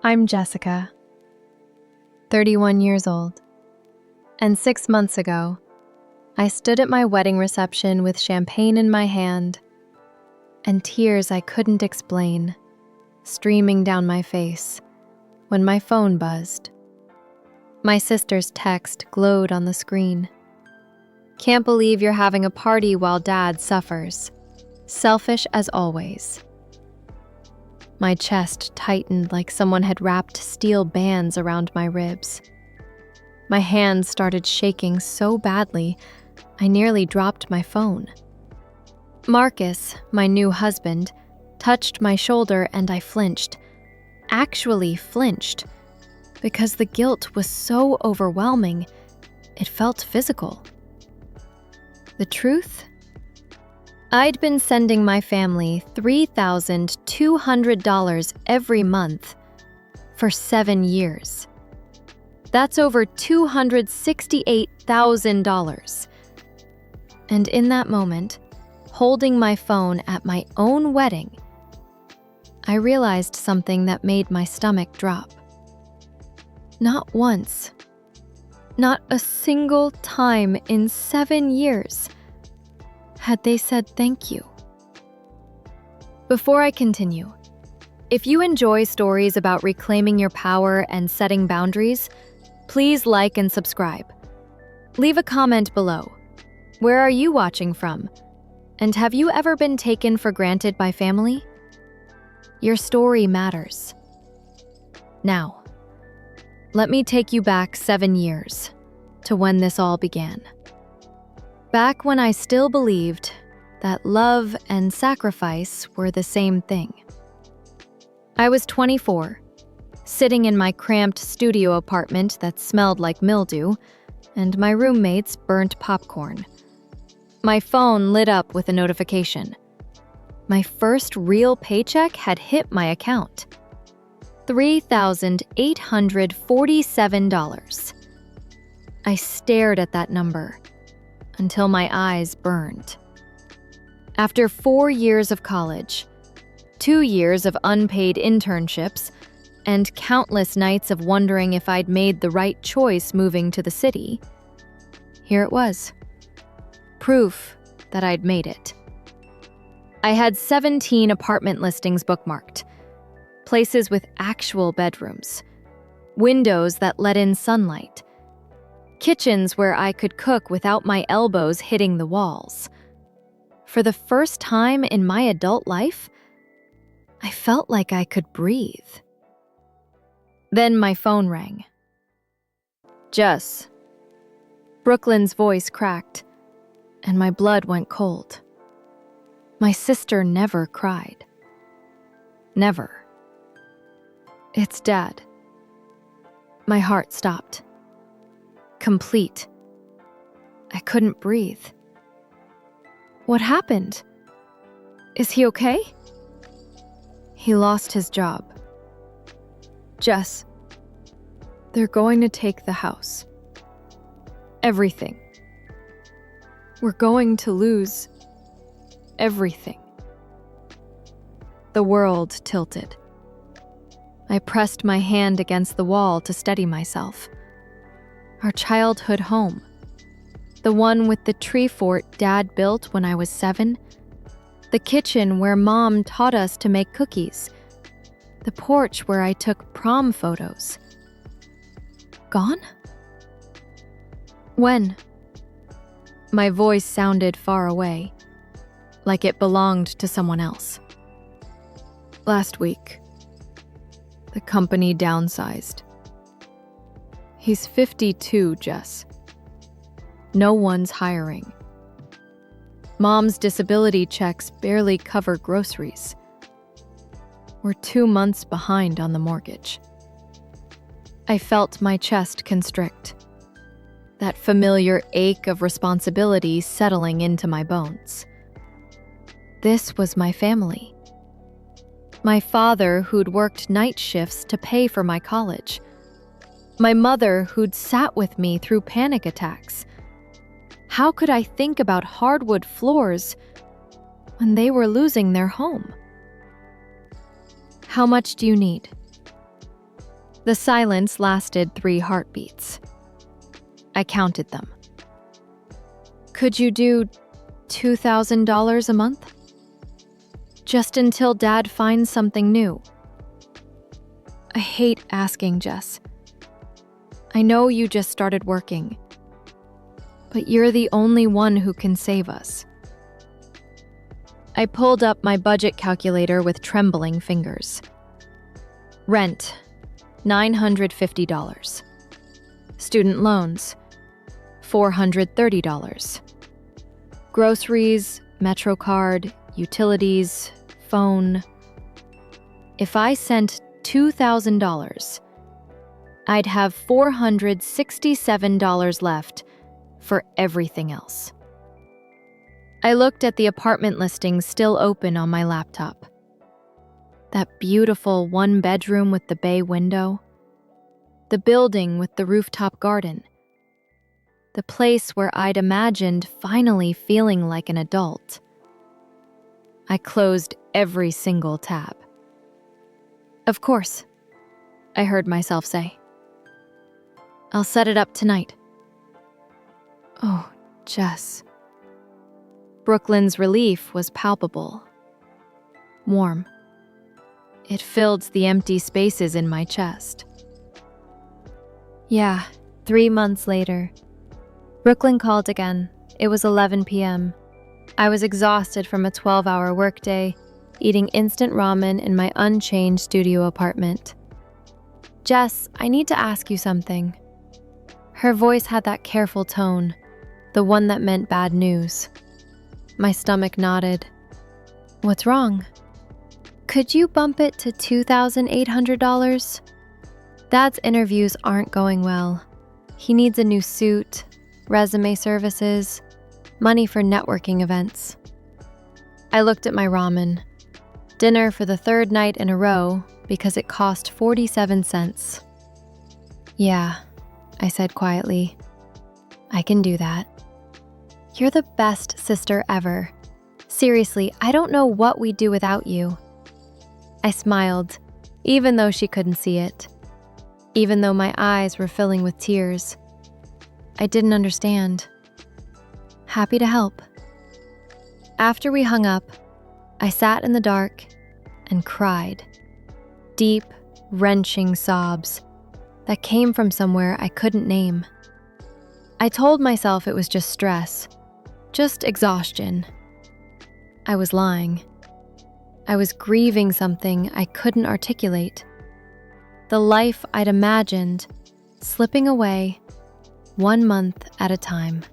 I'm Jessica, 31 years old, and 6 months ago, I stood at my wedding reception with champagne in my hand and tears I couldn't explain streaming down my face when my phone buzzed. My sister's text glowed on the screen. "Can't believe you're having a party while Dad suffers. Selfish as always." My chest tightened like someone had wrapped steel bands around my ribs. My hands started shaking so badly, I nearly dropped my phone. Marcus, my new husband, touched my shoulder and I flinched. Actually flinched, because the guilt was so overwhelming, it felt physical. The truth? I'd been sending my family $3,200 every month for 7 years. That's over $268,000. And in that moment, holding my phone at my own wedding, I realized something that made my stomach drop. Not once, not a single time in 7 years, had they said thank you. Before I continue, if you enjoy stories about reclaiming your power and setting boundaries, please like and subscribe. Leave a comment below. Where are you watching from? And have you ever been taken for granted by family? Your story matters. Now, let me take you back 7 years to when this all began. Back when I still believed that love and sacrifice were the same thing. I was 24, sitting in my cramped studio apartment that smelled like mildew, and my roommates burnt popcorn. My phone lit up with a notification. My first real paycheck had hit my account. $3,847. I stared at that number until my eyes burned. After 4 years of college, 2 years of unpaid internships, and countless nights of wondering if I'd made the right choice moving to the city, here it was. Proof that I'd made it. I had 17 apartment listings bookmarked, places with actual bedrooms, windows that let in sunlight, kitchens where I could cook without my elbows hitting the walls. For the first time in my adult life, I felt like I could breathe. Then my phone rang. "Jess." Brooklyn's voice cracked, and my blood went cold. My sister never cried. Never. "It's Dad." My heart stopped. Complete. I couldn't breathe. "What happened? Is he okay?" "He lost his job." "Jess, they're going to take the house. Everything. We're going to lose everything." The world tilted. I pressed my hand against the wall to steady myself. Our childhood home. The one with the tree fort Dad built when I was 7. The kitchen where Mom taught us to make cookies. The porch where I took prom photos. Gone? When? My voice sounded far away, like it belonged to someone else. "Last week. The company downsized. He's 52, Jess. No one's hiring. Mom's disability checks barely cover groceries. We're 2 months behind on the mortgage." I felt my chest constrict, that familiar ache of responsibility settling into my bones. This was my family. My father, who'd worked night shifts to pay for my college. My mother, who'd sat with me through panic attacks. How could I think about hardwood floors when they were losing their home? "How much do you need?" The silence lasted 3 heartbeats. I counted them. Could you do $2,000 a month? Just until Dad finds something new. I hate asking, Jess. I know you just started working, but you're the only one who can save us. I pulled up my budget calculator with trembling fingers. Rent, $950. Student loans, $430. Groceries, MetroCard, utilities, phone. If I sent $2,000, I'd have $467 left for everything else. I looked at the apartment listings still open on my laptop. That beautiful 1-bedroom with the bay window, the building with the rooftop garden, the place where I'd imagined finally feeling like an adult. I closed every single tab. Of course, I heard myself say. I'll set it up tonight. Oh, Jess. Brooklyn's relief was palpable. Warm. It filled the empty spaces in my chest. Yeah, 3 months later. Brooklyn called again. It was 11 p.m. I was exhausted from a 12-hour workday, eating instant ramen in my unchanged studio apartment. Jess, I need to ask you something. Her voice had that careful tone, the one that meant bad news. My stomach nodded. What's wrong? Could you bump it to $2,800? Dad's interviews aren't going well. He needs a new suit, resume services, money for networking events. I looked at my ramen. Dinner for the 3rd night in a row because it cost 47 cents. Yeah, I said quietly. I can do that. You're the best sister ever. Seriously, I don't know what we'd do without you. I smiled, even though she couldn't see it. Even though my eyes were filling with tears. I didn't understand. Happy to help. After we hung up, I sat in the dark and cried. Deep, wrenching sobs that came from somewhere I couldn't name. I told myself it was just stress, just exhaustion. I was lying. I was grieving something I couldn't articulate. The life I'd imagined, slipping away, 1 month at a time.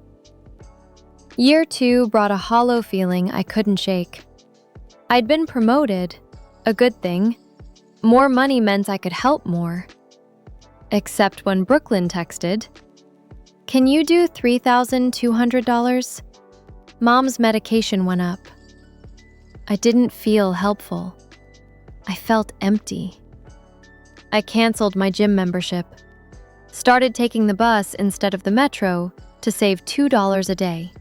Year 2 brought a hollow feeling I couldn't shake. I'd been promoted, a good thing. More money meant I could help more. Except when Brooklyn texted, "Can you do $3,200? Mom's medication went up." I didn't feel helpful. I felt empty. I canceled my gym membership, started taking the bus instead of the metro to save $2 a day.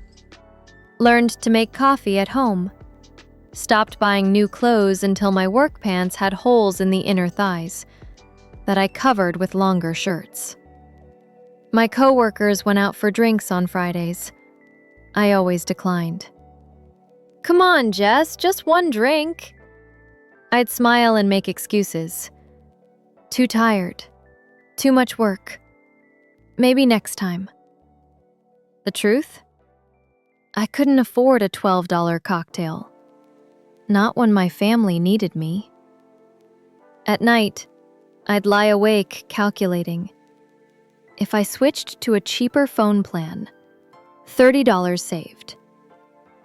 Learned to make coffee at home. Stopped buying new clothes until my work pants had holes in the inner thighs that I covered with longer shirts. My coworkers went out for drinks on Fridays. I always declined. "Come on, Jess, just one drink." I'd smile and make excuses. Too tired. Too much work. Maybe next time. The truth? I couldn't afford a $12 cocktail. Not when my family needed me. At night, I'd lie awake calculating. If I switched to a cheaper phone plan, $30 saved.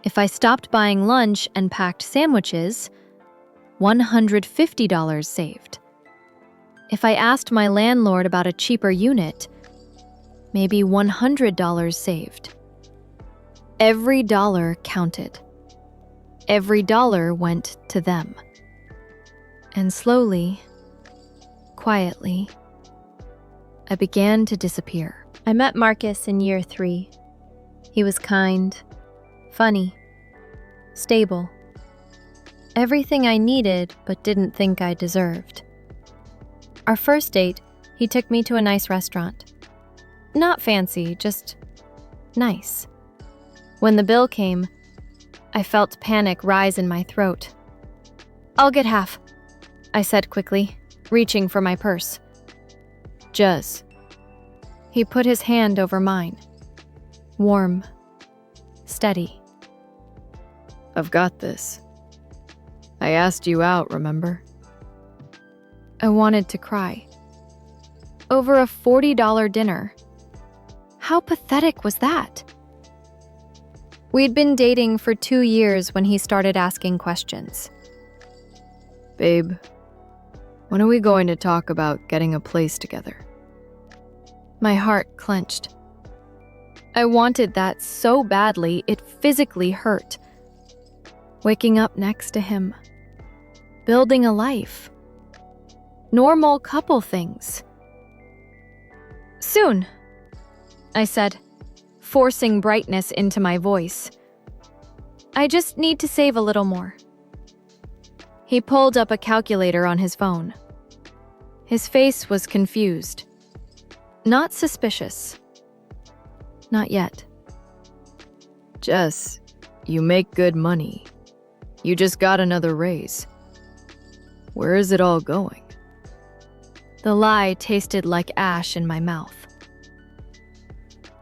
If I stopped buying lunch and packed sandwiches, $150 saved. If I asked my landlord about a cheaper unit, maybe $100 saved. Every dollar counted. Every dollar went to them. And slowly, quietly, I began to disappear. I met Marcus in year 3. He was kind, funny, stable. Everything I needed but didn't think I deserved. Our first date He took me to a nice restaurant. Not fancy, just nice. When the bill came, I felt panic rise in my throat. "I'll get half," I said quickly, reaching for my purse. "Juz." He put his hand over mine. Warm, steady. "I've got this. I asked you out, remember?" I wanted to cry. Over a $40 dinner. How pathetic was that? We'd been dating for 2 years when he started asking questions. "Babe, when are we going to talk about getting a place together?" My heart clenched. I wanted that so badly it physically hurt. Waking up next to him. Building a life. Normal couple things. "Soon," I said, forcing brightness into my voice. "I just need to save a little more." He pulled up a calculator on his phone. His face was confused. Not suspicious. Not yet. "Jess, you make good money. You just got another raise. Where is it all going?" The lie tasted like ash in my mouth.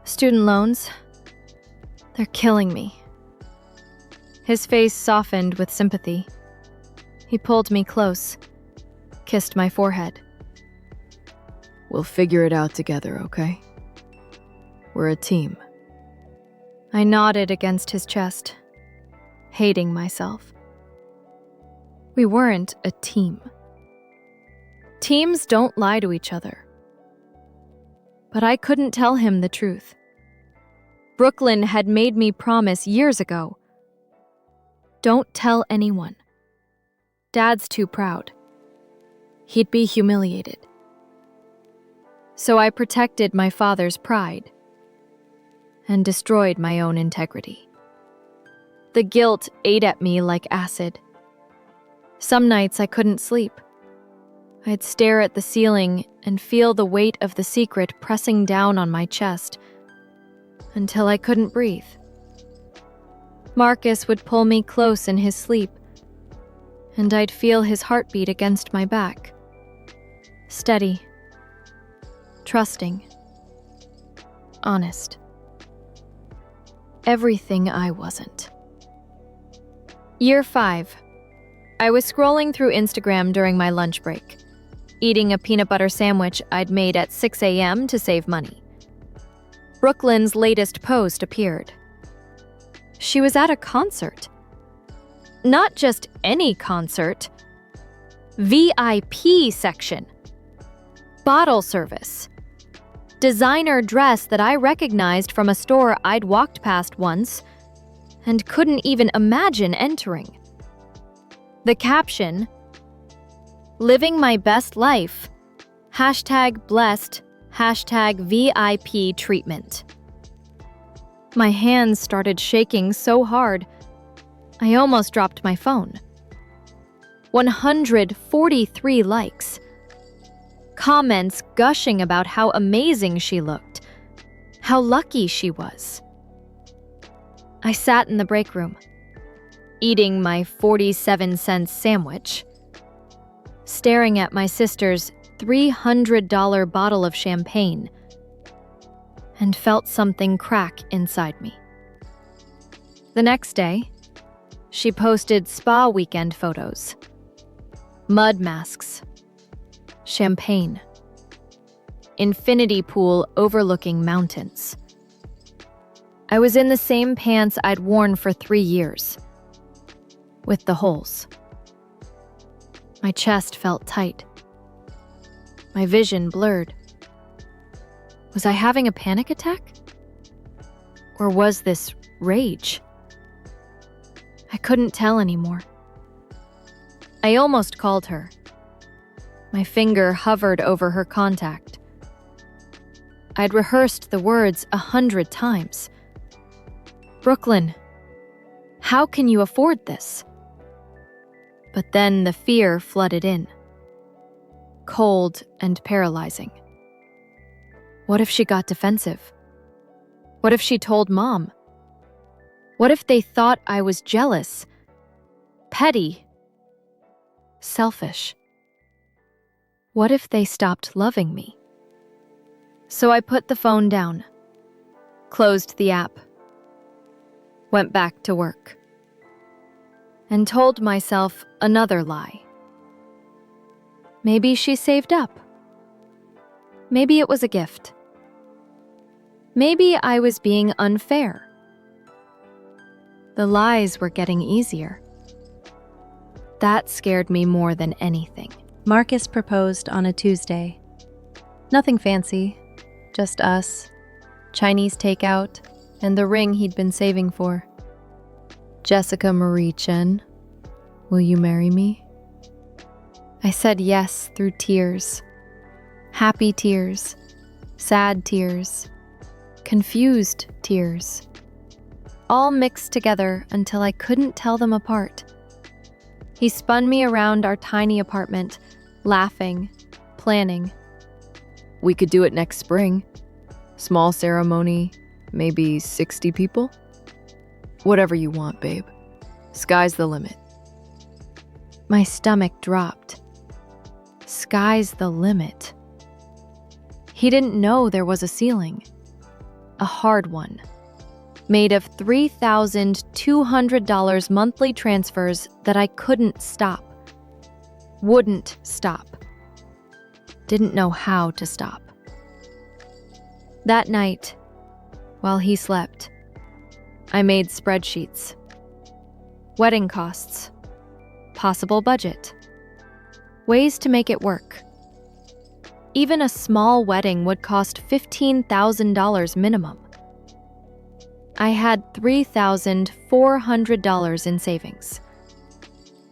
"Student loans? They're killing me." His face softened with sympathy. He pulled me close, kissed my forehead. "We'll figure it out together, okay? We're a team." I nodded against his chest, hating myself. We weren't a team. Teams don't lie to each other. But I couldn't tell him the truth. Brooklyn had made me promise years ago. Don't tell anyone. Dad's too proud. He'd be humiliated. So I protected my father's pride and destroyed my own integrity. The guilt ate at me like acid. Some nights I couldn't sleep. I'd stare at the ceiling and feel the weight of the secret pressing down on my chest until I couldn't breathe. Marcus would pull me close in his sleep, and I'd feel his heartbeat against my back. Steady, trusting, honest. Everything I wasn't. Year 5. I was scrolling through Instagram during my lunch break, eating a peanut butter sandwich I'd made at 6 a.m. to save money. Brooklyn's latest post appeared. She was at a concert. Not just any concert. VIP section. Bottle service. Designer dress that I recognized from a store I'd walked past once and couldn't even imagine entering. The caption, "Living my best life. #blessed. #VIP treatment." My hands started shaking so hard, I almost dropped my phone. 143 likes. Comments gushing about how amazing she looked, how lucky she was. I sat in the break room, eating my 47-cent sandwich, staring at my sister's $300 bottle of champagne, and felt something crack inside me. The next day, she posted spa weekend photos. Mud masks. Champagne. Infinity pool overlooking mountains. I was in the same pants I'd worn for 3 years, with the holes. My chest felt tight. My vision blurred. Was I having a panic attack? Or was this rage? I couldn't tell anymore. I almost called her. My finger hovered over her contact. I'd rehearsed the words 100 times. "Brooklyn, how can you afford this?" But then the fear flooded in. Cold and paralyzing. What if she got defensive? What if she told Mom? What if they thought I was jealous, petty, selfish? What if they stopped loving me? So I put the phone down, closed the app, went back to work, and told myself another lie. Maybe she saved up. Maybe it was a gift. Maybe I was being unfair. The lies were getting easier. That scared me more than anything. Marcus proposed on a Tuesday. Nothing fancy, just us, Chinese takeout, and the ring he'd been saving for. Jessica Marie Chen, will you marry me? I said yes through tears. Happy tears, sad tears, confused tears. All mixed together until I couldn't tell them apart. He spun me around our tiny apartment, laughing, planning. We could do it next spring. Small ceremony, maybe 60 people. Whatever you want, babe. Sky's the limit. My stomach dropped. Sky's the limit. He didn't know there was a ceiling. A hard one. Made of $3,200 monthly transfers that I couldn't stop. Wouldn't stop. Didn't know how to stop. That night, while he slept, I made spreadsheets. Wedding costs. Possible budget. Ways to make it work. Even a small wedding would cost $15,000 minimum. I had $3,400 in savings.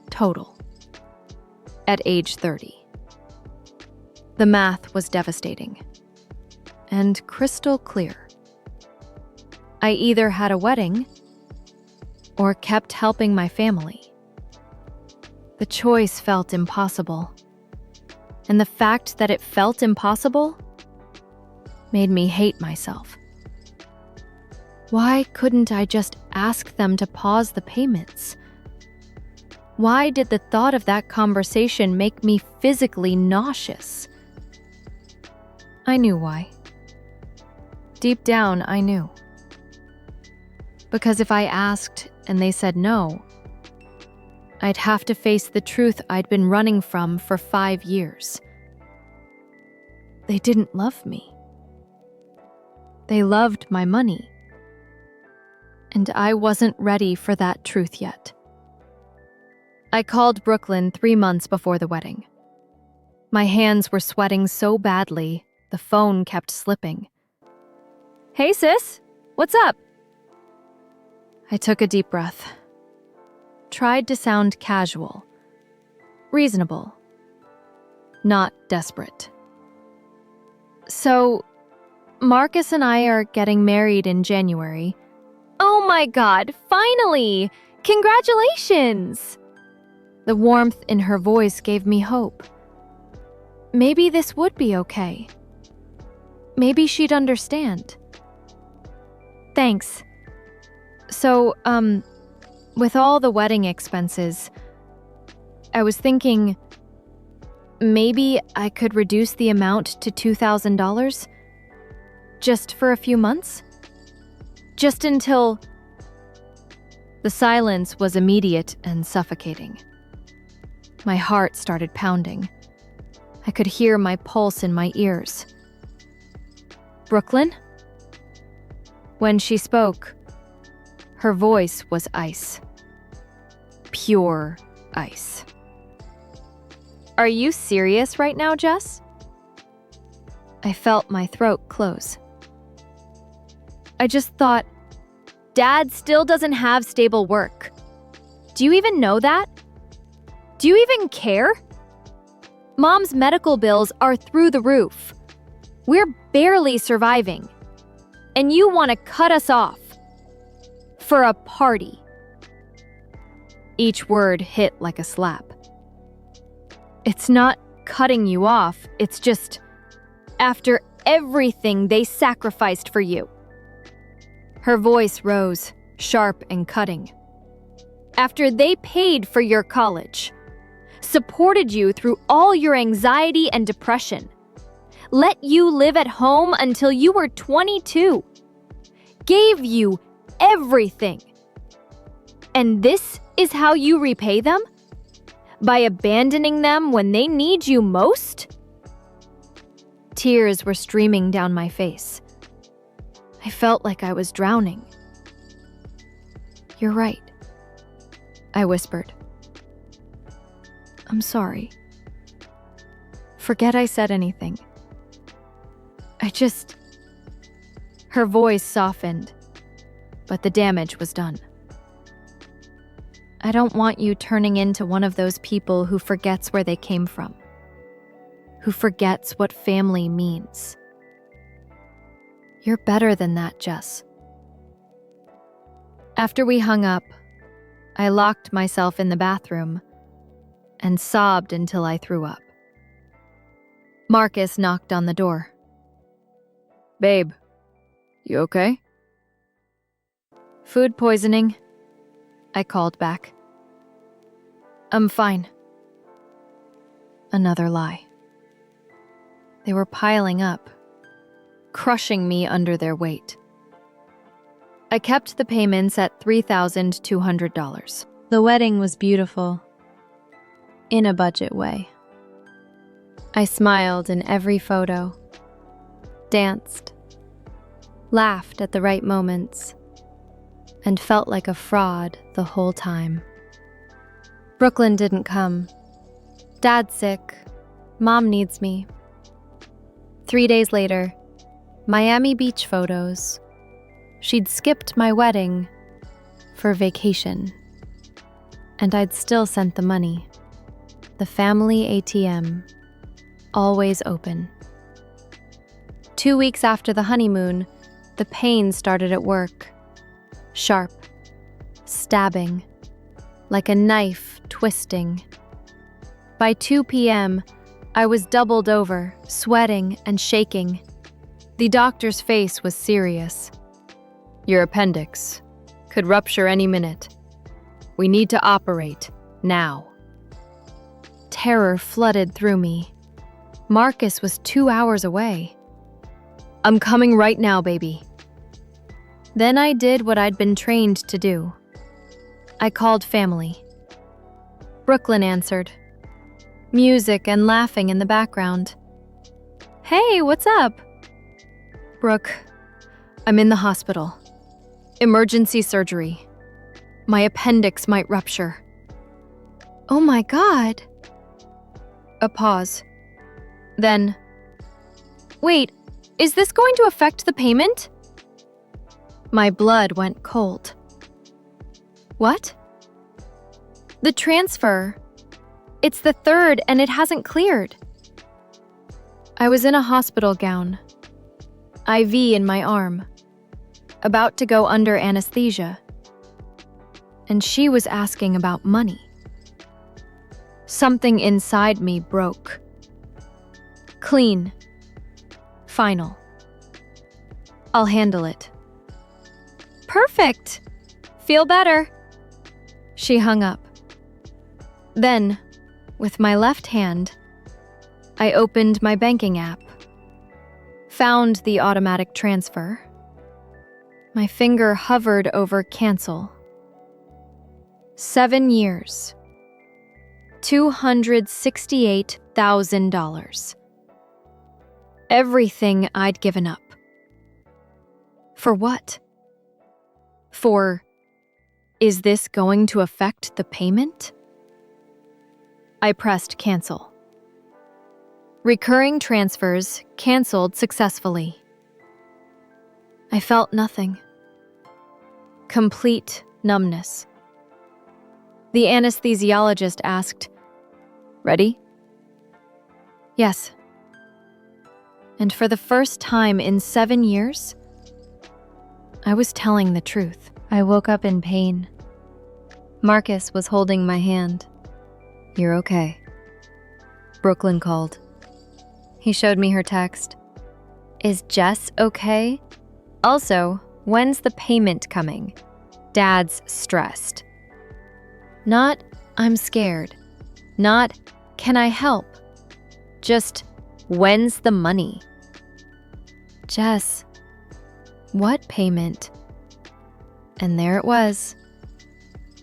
Total. At age 30. The math was devastating. And crystal clear. I either had a wedding or kept helping my family. The choice felt impossible. And the fact that it felt impossible made me hate myself. Why couldn't I just ask them to pause the payments? Why did the thought of that conversation make me physically nauseous? I knew why. Deep down, I knew. Because if I asked and they said no, I'd have to face the truth I'd been running from for 5 years. They didn't love me. They loved my money. And I wasn't ready for that truth yet. I called Brooklyn 3 months before the wedding. My hands were sweating so badly, the phone kept slipping. Hey sis, what's up? I took a deep breath. Tried to sound casual, reasonable, not desperate. So, Marcus and I are getting married in January. Oh my God, finally! Congratulations! The warmth in her voice gave me hope. Maybe this would be okay. Maybe she'd understand. Thanks. So, with all the wedding expenses, I was thinking maybe I could reduce the amount to $2,000 just for a few months? Just until... The silence was immediate and suffocating. My heart started pounding. I could hear my pulse in my ears. Brooklyn? When she spoke, her voice was ice. Pure ice. Are you serious right now, Jess? I felt my throat close. I just thought, Dad still doesn't have stable work. Do you even know that? Do you even care? Mom's medical bills are through the roof. We're barely surviving. And you want to cut us off. For a party. Each word hit like a slap. It's not cutting you off, it's just, after everything they sacrificed for you." Her voice rose, sharp and cutting. "After they paid for your college, supported you through all your anxiety and depression, let you live at home until you were 22, gave you everything. And this is how you repay them? By abandoning them when they need you most?" Tears were streaming down my face. I felt like I was drowning. "You're right," I whispered. "I'm sorry. Forget I said anything. Her voice softened, but the damage was done. "I don't want you turning into one of those people who forgets where they came from, who forgets what family means. You're better than that, Jess." After we hung up, I locked myself in the bathroom and sobbed until I threw up. Marcus knocked on the door. "Babe, you okay?" "Food poisoning," I called back. "I'm fine." Another lie. They were piling up, crushing me under their weight. I kept the payments at $3,200. The wedding was beautiful, in a budget way. I smiled in every photo, danced, laughed at the right moments, and felt like a fraud the whole time. Brooklyn didn't come. Dad's sick. Mom needs me. 3 days later, Miami Beach photos. She'd skipped my wedding for vacation. And I'd still sent the money. The family ATM, always open. 2 weeks after the honeymoon, the pain started at work. Sharp, stabbing, like a knife twisting. By 2 p.m., I was doubled over, sweating and shaking. The doctor's face was serious. "Your appendix could rupture any minute. We need to operate now." Terror flooded through me. Marcus was 2 hours away. "I'm coming right now, baby." Then I did what I'd been trained to do. I called family. Brooklyn answered. Music and laughing in the background. "Hey, what's up?" "Brooke, I'm in the hospital. Emergency surgery. My appendix might rupture." "Oh my God." A pause. Then, "Wait, is this going to affect the payment?" My blood went cold. "What?" "The transfer. It's the 3rd and it hasn't cleared." I was in a hospital gown, IV in my arm, about to go under anesthesia. And she was asking about money. Something inside me broke. Clean. Final. "I'll handle it." "Perfect. Feel better." She hung up. Then, with my left hand, I opened my banking app, found the automatic transfer. My finger hovered over cancel. 7 years. $268,000. Everything I'd given up. For what? For, is this going to affect the payment? I pressed cancel. Recurring transfers canceled successfully. I felt nothing. Complete numbness. The anesthesiologist asked, "Ready?" Yes. And for the first time in 7 years, I was telling the truth. I woke up in pain. Marcus was holding my hand. "You're okay." Brooklyn called. He showed me her text. Is Jess okay? Also, when's the payment coming? Dad's stressed. Not, I'm scared. Not, can I help? Just, when's the money? Jess, what payment? And there it was.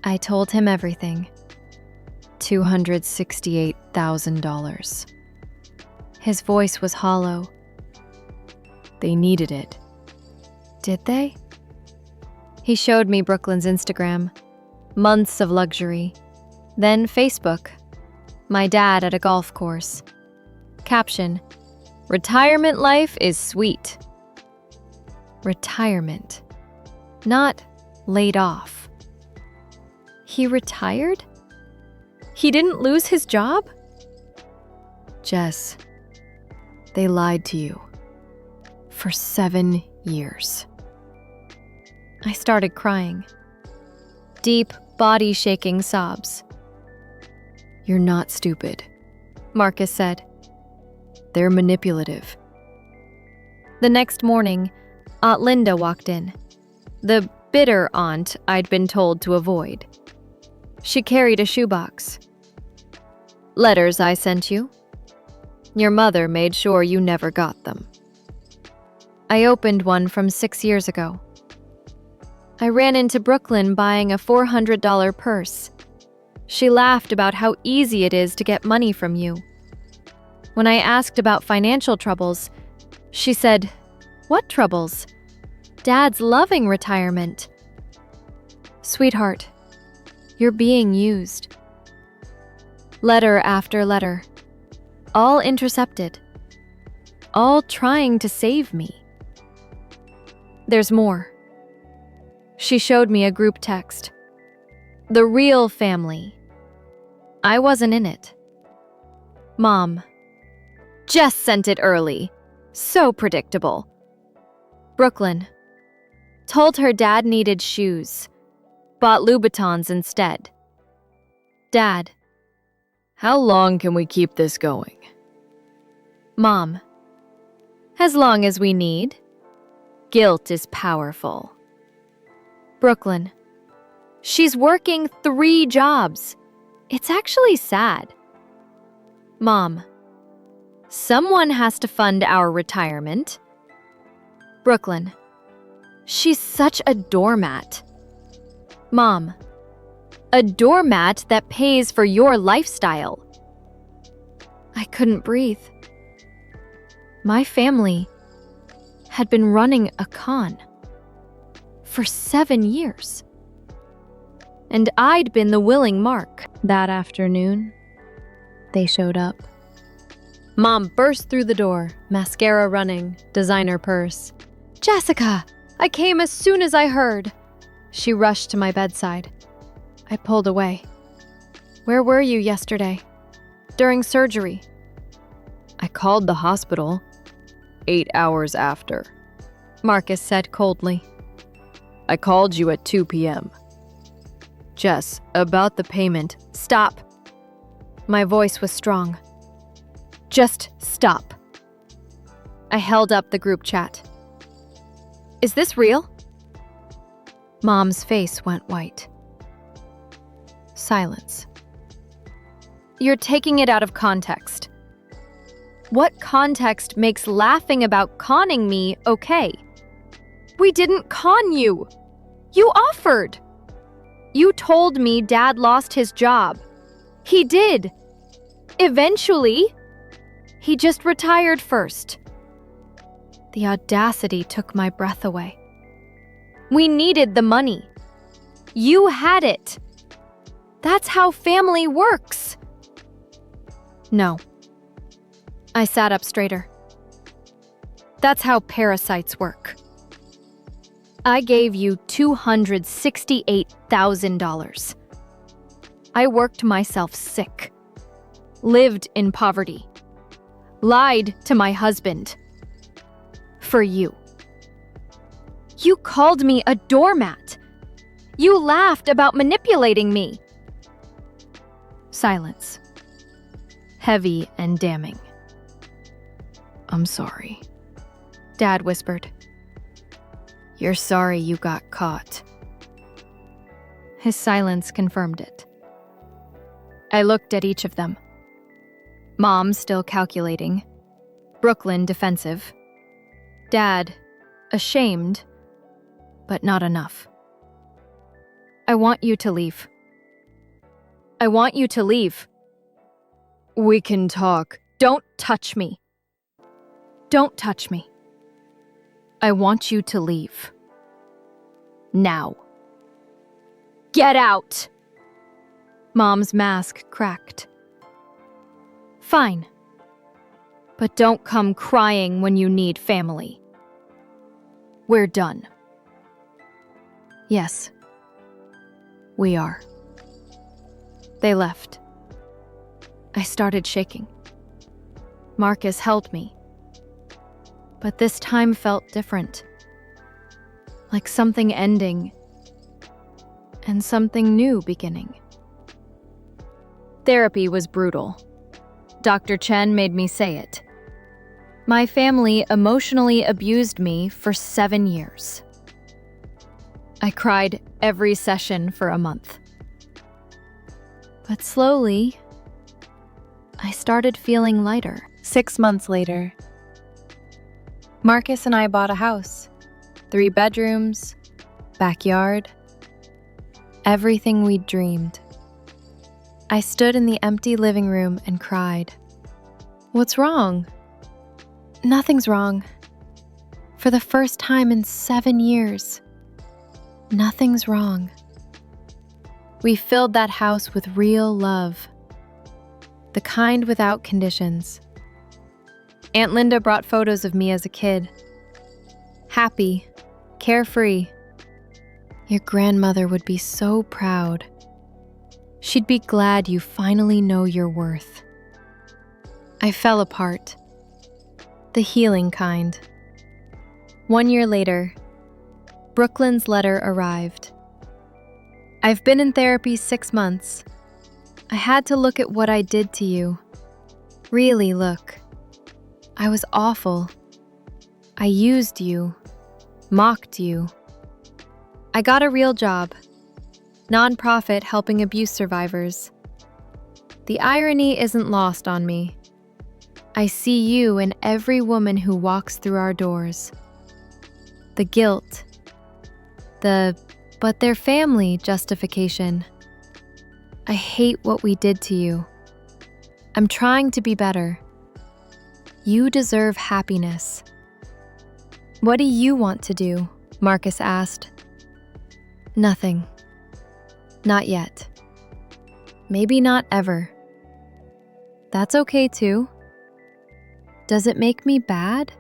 I told him everything. $268,000. His voice was hollow. They needed it. Did they? He showed me Brooklyn's Instagram. Months of luxury. Then Facebook. My dad at a golf course. Caption: retirement life is sweet. Retirement. Not laid off. He retired? He didn't lose his job? Jess, they lied to you. For 7 years. I started crying. Deep, body-shaking sobs. You're not stupid, Marcus said. They're manipulative. The next morning, Aunt Linda walked in. The bitter aunt I'd been told to avoid. She carried a shoebox. Letters I sent you. Your mother made sure you never got them. I opened one from 6 years ago. I ran into Brooklyn buying a $400 purse. She laughed about how easy it is to get money from you. When I asked about financial troubles, she said, "What troubles? Dad's loving retirement." Sweetheart, you're being used. Letter after letter, all intercepted, all trying to save me. There's more. She showed me a group text. The real family. I wasn't in it. Mom. Jess sent it early. So predictable. Brooklyn. Told her dad needed shoes. Bought Louboutins instead. Dad. How long can we keep this going? Mom. As long as we need. Guilt is powerful. Brooklyn. She's working 3 jobs. It's actually sad. Mom. Someone has to fund our retirement. Brooklyn. She's such a doormat. Mom. A doormat that pays for your lifestyle. I couldn't breathe. My family had been running a con for 7 years. And I'd been the willing mark. That afternoon, they showed up. Mom burst through the door, mascara running, designer purse. Jessica, I came as soon as I heard. She rushed to my bedside. I pulled away. Where were you yesterday? During surgery? I called the hospital 8 hours after, Marcus said coldly. I called you at 2 p.m. Jess, about the payment. Stop. My voice was strong. Just stop. I held up the group chat. Is this real? Mom's face went white. Silence. You're taking it out of context. What context makes laughing about conning me okay? We didn't con you. You offered. You told me Dad lost his job. He did. Eventually. He just retired first. The audacity took my breath away. We needed the money. You had it. That's how family works. No. I sat up straighter. That's how parasites work. I gave you $268,000. I worked myself sick. Lived in poverty. Lied to my husband. For you. You called me a doormat. You laughed about manipulating me. Silence. Heavy and damning. I'm sorry. Dad whispered. You're sorry you got caught. His silence confirmed it. I looked at each of them. Mom still calculating. Brooklyn defensive. Dad ashamed, but not enough. I want you to leave. I want you to leave. We can talk. Don't touch me. Don't touch me. I want you to leave. Now. Get out! Mom's mask cracked. Fine. But don't come crying when you need family. We're done. Yes. We are. They left. I started shaking. Marcus held me. But this time felt different. Like something ending and something new beginning. Therapy was brutal. Dr. Chen made me say it. My family emotionally abused me for 7 years. I cried every session for a month. But slowly, I started feeling lighter. 6 months later, Marcus and I bought a house. 3 bedrooms, backyard, everything we'd dreamed. I stood in the empty living room and cried. What's wrong? Nothing's wrong. For the first time in 7 years, nothing's wrong. We filled that house with real love, the kind without conditions. Aunt Linda brought photos of me as a kid. Happy, carefree. Your grandmother would be so proud. She'd be glad you finally know your worth. I fell apart. The healing kind. 1 year later, Brooklyn's letter arrived. I've been in therapy 6 months. I had to look at what I did to you. Really look. I was awful. I used you, mocked you. I got a real job, nonprofit helping abuse survivors. The irony isn't lost on me. I see you in every woman who walks through our doors. The guilt, but their family justification. I hate what we did to you. I'm trying to be better. You deserve happiness. What do you want to do? Marcus asked. Nothing. Not yet. Maybe not ever. That's okay too. Does it make me bad?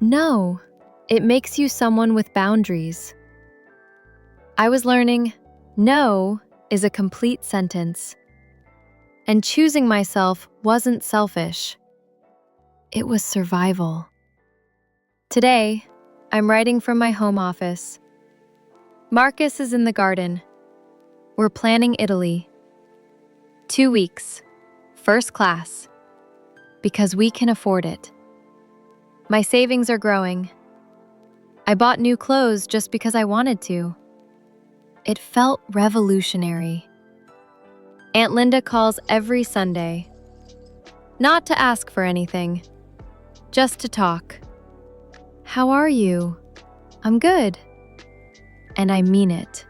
No, it makes you someone with boundaries. I was learning no is a complete sentence. And choosing myself wasn't selfish. It was survival. Today, I'm writing from my home office. Marcus is in the garden. We're planning Italy. 2 weeks, first class, because we can afford it. My savings are growing. I bought new clothes just because I wanted to. It felt revolutionary. Aunt Linda calls every Sunday. Not to ask for anything, just to talk. How are you? I'm good. And I mean it.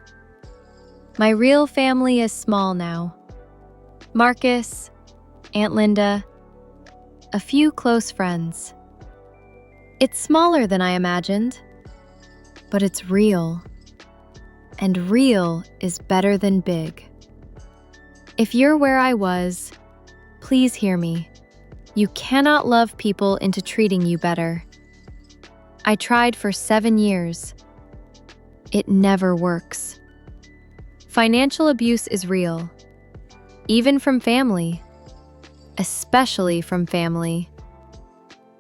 My real family is small now. Marcus, Aunt Linda, a few close friends. It's smaller than I imagined, but it's real. And real is better than big. If you're where I was, please hear me. You cannot love people into treating you better. I tried for 7 years. It never works. Financial abuse is real, even from family, especially from family.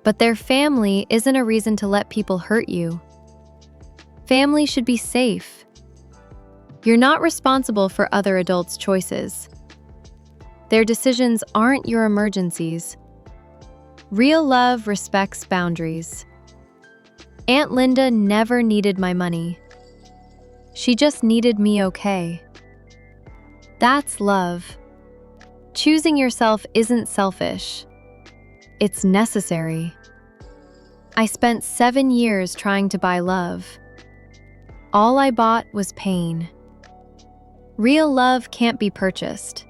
But their family isn't a reason to let people hurt you. Family should be safe. You're not responsible for other adults' choices. Their decisions aren't your emergencies. Real love respects boundaries. Aunt Linda never needed my money. She just needed me okay. That's love. Choosing yourself isn't selfish. It's necessary. I spent 7 years trying to buy love. All I bought was pain. Real love can't be purchased.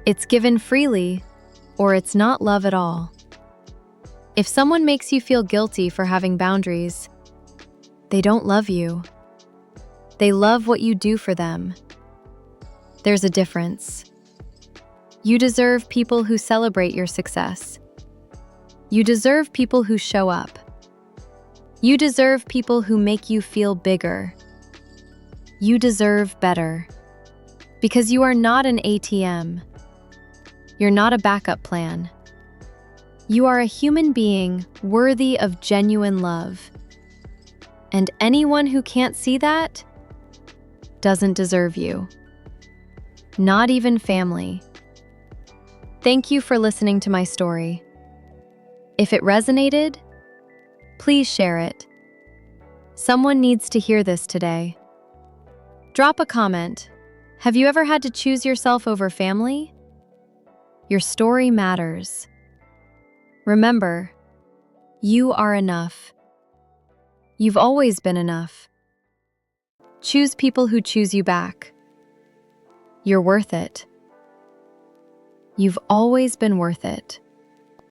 It's given freely, or it's not love at all. If someone makes you feel guilty for having boundaries, they don't love you. They love what you do for them. There's a difference. You deserve people who celebrate your success. You deserve people who show up. You deserve people who make you feel bigger. You deserve better. Because you are not an ATM. You're not a backup plan. You are a human being worthy of genuine love. And anyone who can't see that doesn't deserve you. Not even family. Thank you for listening to my story. If it resonated, please share it. Someone needs to hear this today. Drop a comment. Have you ever had to choose yourself over family? Your story matters. Remember, you are enough. You've always been enough. Choose people who choose you back. You're worth it. You've always been worth it.